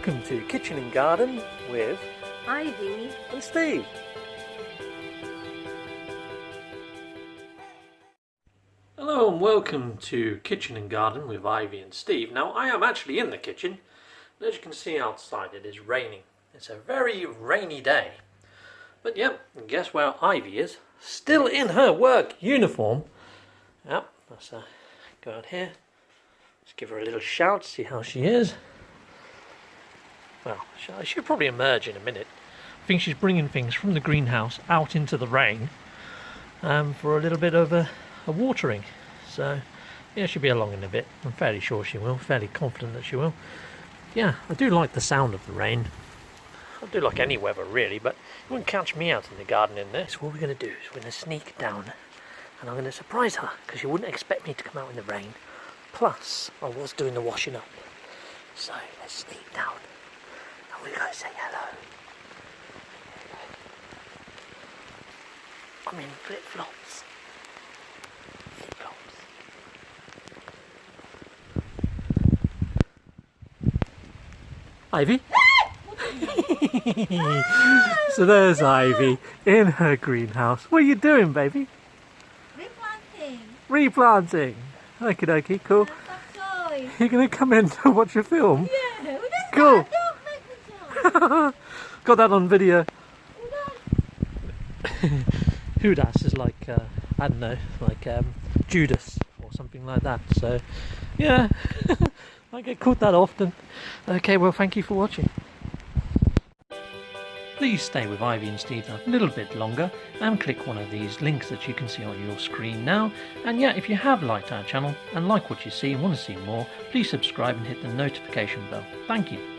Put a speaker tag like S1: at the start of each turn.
S1: welcome to Kitchen and Garden with
S2: Ivy
S1: and Steve. Hello and welcome to Kitchen and Garden with Ivy and Steve. Now I am actually in the kitchen, and as you can see outside it is raining. It's a very rainy day. But yep, and guess where Ivy is? Still in her work uniform. Yep, let's go out here. Let's give her a little shout, see how she is. Well, she'll probably emerge in a minute. I think she's bringing things from the greenhouse out into the rain for a little bit of a watering. So, yeah, she'll be along in a bit. I'm fairly sure she will, fairly confident that she will. Yeah, I do like the sound of the rain. I do like any weather really, but you wouldn't catch me out in the garden in this. What we're going to do is we're going to sneak down and I'm going to surprise her because she wouldn't expect me to come out in the rain. Plus, I was doing the washing up. So, let's sneak down and we're going to say hello. I'm in flip-flops. Flip-flops. Ivy? So there's Ivy in her greenhouse. What are you doing, baby?
S2: replanting.
S1: Replanting. Okie dokie, cool.
S2: Toy.
S1: You're going to come in to watch a film?
S2: Yeah, well, that's
S1: Cool.
S2: not, don't make me talk.
S1: Got that on video.
S2: Well,
S1: Judas is like, I don't know, like Judas or something like that. So, yeah, I get caught that often. Okay, well, thank you for watching. Please stay with Ivy and Steve a little bit longer and click one of these links that you can see on your screen now. And yeah, if you have liked our channel and like what you see and want to see more, please subscribe and hit the notification bell. Thank you.